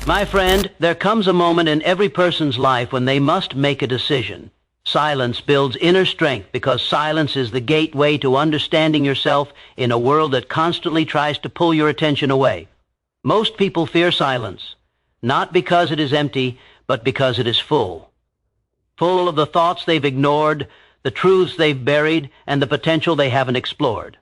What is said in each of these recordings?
My friend, there comes a moment in every person's life when they must make a decision. Silence builds inner strength because silence is the gateway to understanding yourself in a world that constantly tries to pull your attention away. Most people fear silence, not because it is empty, but because it is full. Full of the thoughts they've ignored, the truths they've buried, and the potential they haven't explored.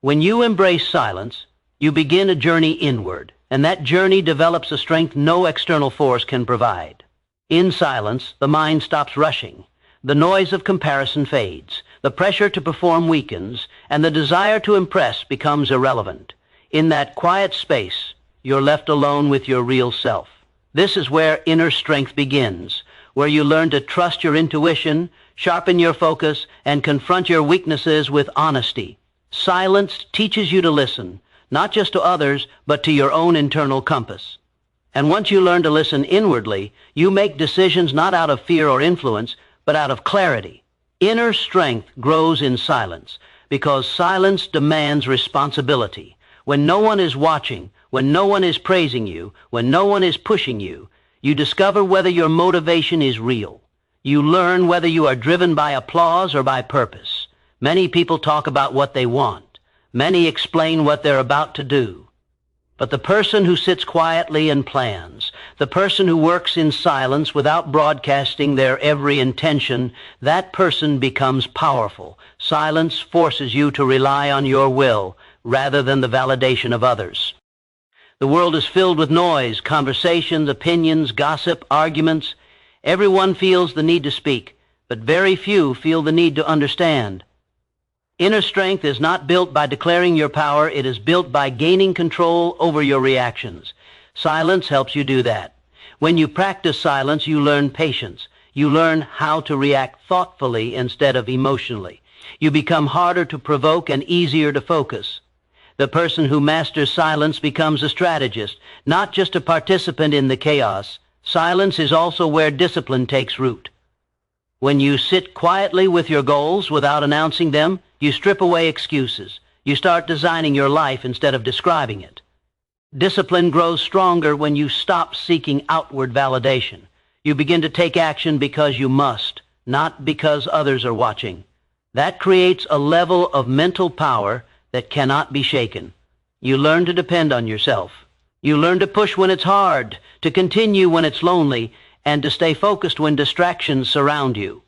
When you embrace silence, you begin a journey inward, and that journey develops a strength no external force can provide. In silence, the mind stops rushing. The noise of comparison fades. The pressure to perform weakens, and the desire to impress becomes irrelevant. In that quiet space, you're left alone with your real self. This is where inner strength begins, where you learn to trust your intuition, sharpen your focus, and confront your weaknesses with honesty. Silence teaches you to listen, not just to others, but to your own internal compass. And once you learn to listen inwardly, you make decisions not out of fear or influence, but out of clarity. Inner strength grows in silence, because silence demands responsibility. When no one is watching, when no one is praising you, when no one is pushing you, you discover whether your motivation is real. You learn whether you are driven by applause or by purpose. Many people talk about what they want. Many explain what they're about to do. But the person who sits quietly and plans, the person who works in silence without broadcasting their every intention, that person becomes powerful. Silence forces you to rely on your will rather than the validation of others. The world is filled with noise, conversations, opinions, gossip, arguments. Everyone feels the need to speak, but very few feel the need to understand. Inner strength is not built by declaring your power. It is built by gaining control over your reactions. Silence helps you do that. When you practice silence, you learn patience. You learn how to react thoughtfully instead of emotionally. You become harder to provoke and easier to focus. The person who masters silence becomes a strategist, not just a participant in the chaos. Silence is also where discipline takes root. When you sit quietly with your goals without announcing them, you strip away excuses. You start designing your life instead of describing it. Discipline grows stronger when you stop seeking outward validation. You begin to take action because you must, not because others are watching. That creates a level of mental power that cannot be shaken. You learn to depend on yourself. You learn to push when it's hard, to continue when it's lonely, and to stay focused when distractions surround you.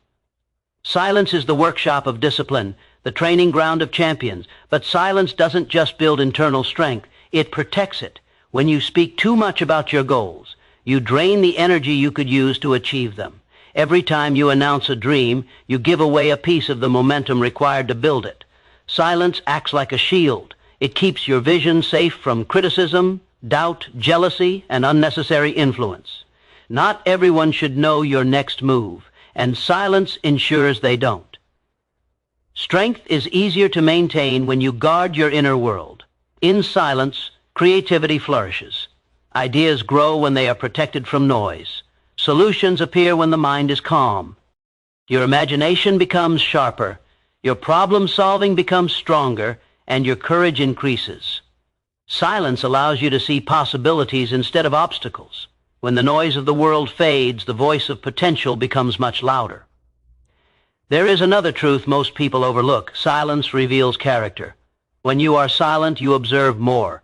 Silence is the workshop of discipline, the training ground of champions. But silence doesn't just build internal strength, it protects it. When you speak too much about your goals, you drain the energy you could use to achieve them. Every time you announce a dream, you give away a piece of the momentum required to build it. Silence acts like a shield. It keeps your vision safe from criticism, doubt, jealousy, and unnecessary influence. Not everyone should know your next move, and silence ensures they don't. Strength is easier to maintain when you guard your inner world. In silence, creativity flourishes. Ideas grow when they are protected from noise. Solutions appear when the mind is calm. Your imagination becomes sharper. Your problem-solving becomes stronger, and your courage increases. Silence allows you to see possibilities instead of obstacles. When the noise of the world fades, the voice of potential becomes much louder. There is another truth most people overlook. Silence reveals character. When you are silent, you observe more.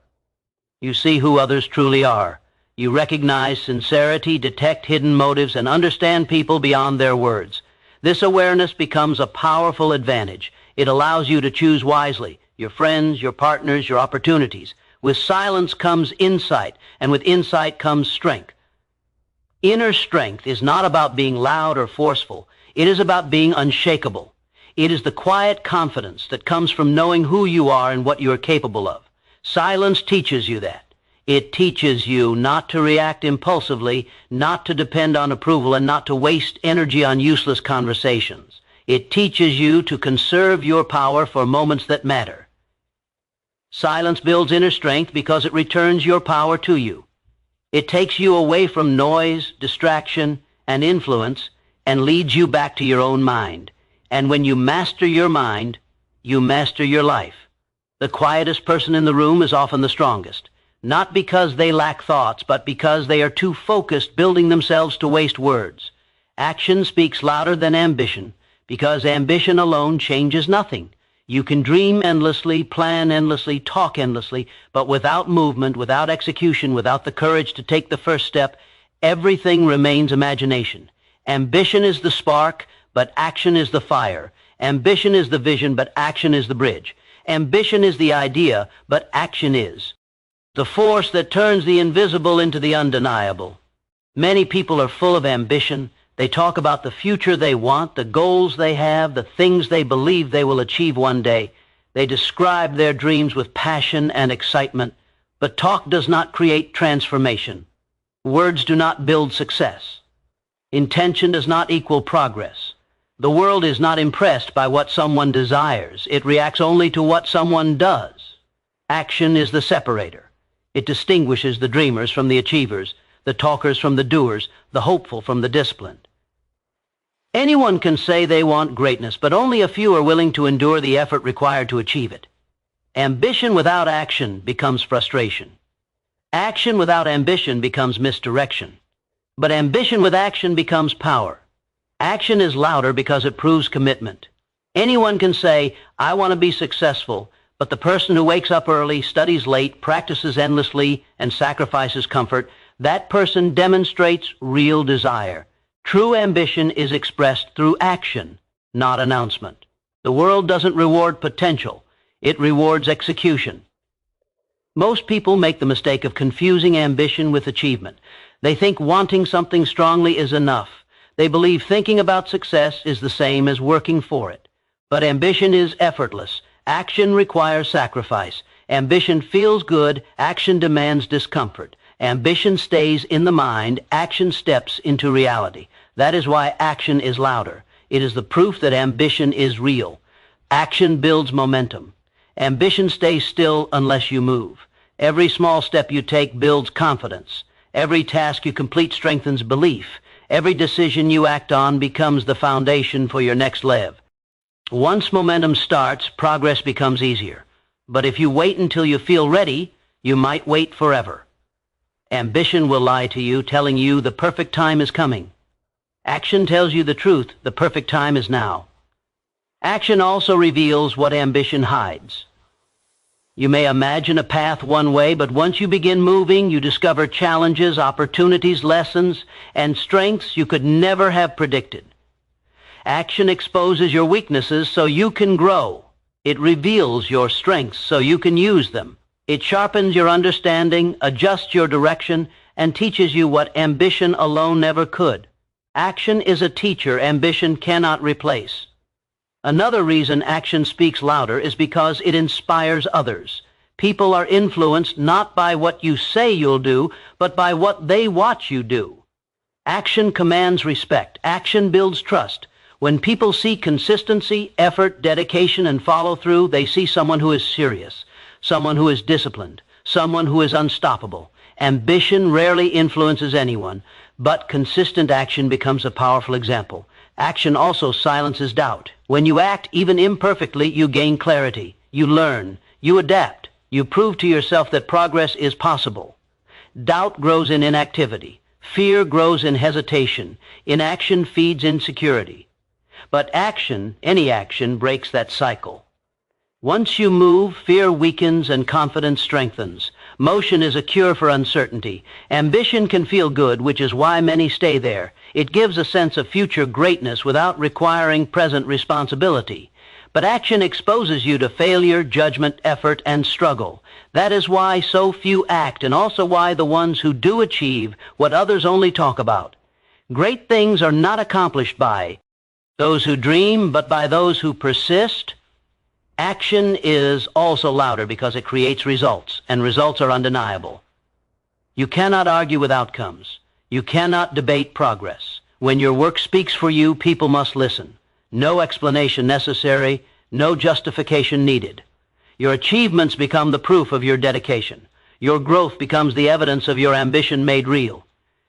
You see who others truly are. You recognize sincerity, detect hidden motives, and understand people beyond their words. This awareness becomes a powerful advantage. It allows you to choose wisely, your friends, your partners, your opportunities. With silence comes insight, and with insight comes strength. Inner strength is not about being loud or forceful. It is about being unshakable. It is the quiet confidence that comes from knowing who you are and what you are capable of. Silence teaches you that. It teaches you not to react impulsively, not to depend on approval, and not to waste energy on useless conversations. It teaches you to conserve your power for moments that matter. Silence builds inner strength because it returns your power to you. It takes you away from noise, distraction, and influence, and leads you back to your own mind. And when you master your mind, you master your life. The quietest person in the room is often the strongest. not because they lack thoughts, but because they are too focused building themselves to waste words. Action speaks louder than ambition, because ambition alone changes nothing. You can dream endlessly, plan endlessly, talk endlessly, but without movement, without execution, without the courage to take the first step, everything remains imagination. Ambition is the spark, but action is the fire. Ambition is the vision, but action is the bridge. Ambition is the idea, but action is the force that turns the invisible into the undeniable. Many people are full of ambition. They talk about the future they want, the goals they have, the things they believe they will achieve one day. They describe their dreams with passion and excitement, but talk does not create transformation. Words do not build success. Intention does not equal progress. The world is not impressed by what someone desires. It reacts only to what someone does. Action is the separator. It distinguishes the dreamers from the achievers, the talkers from the doers, the hopeful from the disciplined. Anyone can say they want greatness, but only a few are willing to endure the effort required to achieve it. Ambition without action becomes frustration. Action without ambition becomes misdirection. But ambition with action becomes power. Action is louder because it proves commitment. Anyone can say, I want to be successful, but the person who wakes up early, studies late, practices endlessly, and sacrifices comfort, that person demonstrates real desire. True ambition is expressed through action, not announcement. The world doesn't reward potential. It rewards execution. Most people make the mistake of confusing ambition with achievement. They think wanting something strongly is enough. They believe thinking about success is the same as working for it. But ambition is effortless. Action requires sacrifice. Ambition feels good. Action demands discomfort. Ambition stays in the mind. Action steps into reality. That is why action is louder. It is the proof that ambition is real. Action builds momentum. Ambition stays still unless you move. Every small step you take builds confidence. Every task you complete strengthens belief. Every decision you act on becomes the foundation for your next level. Once momentum starts, progress becomes easier. But if you wait until you feel ready, you might wait forever. Ambition will lie to you, telling you the perfect time is coming. Action tells you the truth, the perfect time is now. Action also reveals what ambition hides. You may imagine a path one way, but once you begin moving, you discover challenges, opportunities, lessons, and strengths you could never have predicted. Action exposes your weaknesses so you can grow. It reveals your strengths so you can use them. It sharpens your understanding, adjusts your direction, and teaches you what ambition alone never could. Action is a teacher ambition cannot replace. Another reason action speaks louder is because it inspires others. People are influenced not by what you say you'll do, but by what they watch you do. Action commands respect. Action builds trust. When people see consistency, effort, dedication, and follow-through, they see someone who is serious, someone who is disciplined, someone who is unstoppable. Ambition rarely influences anyone, but consistent action becomes a powerful example. Action also silences doubt. When you act, even imperfectly, you gain clarity. You learn. You adapt. You prove to yourself that progress is possible. Doubt grows in inactivity. Fear grows in hesitation. Inaction feeds insecurity. But action, any action, breaks that cycle. Once you move, fear weakens and confidence strengthens. Motion is a cure for uncertainty. Ambition can feel good, which is why many stay there. It gives a sense of future greatness without requiring present responsibility. But action exposes you to failure, judgment, effort, and struggle. That is why so few act, and also why the ones who do achieve what others only talk about. Great things are not accomplished by those who dream, but by those who persist. Action is also louder because it creates results, and results are undeniable. You cannot argue with outcomes. You cannot debate progress. When your work speaks for you, people must listen. No explanation necessary, no justification needed. Your achievements become the proof of your dedication. Your growth becomes the evidence of your ambition made real.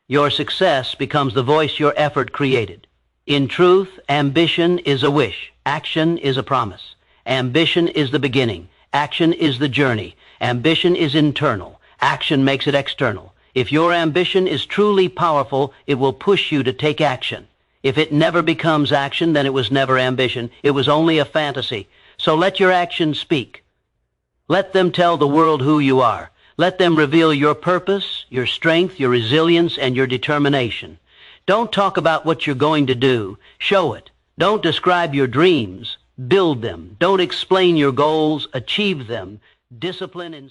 Your success becomes the voice your effort created. In truth, ambition is a wish. Action is a promise. Ambition is the beginning. Action is the journey. Ambition is internal. Action makes it external. If your ambition is truly powerful, it will push you to take action. If it never becomes action, then it was never ambition. It was only a fantasy. So let your actions speak. Let them tell the world who you are. Let them reveal your purpose, your strength, your resilience, and your determination. Don't talk about what you're going to do. Show it. Don't describe your dreams. Build them. Don't explain your goals. Achieve them. Discipline and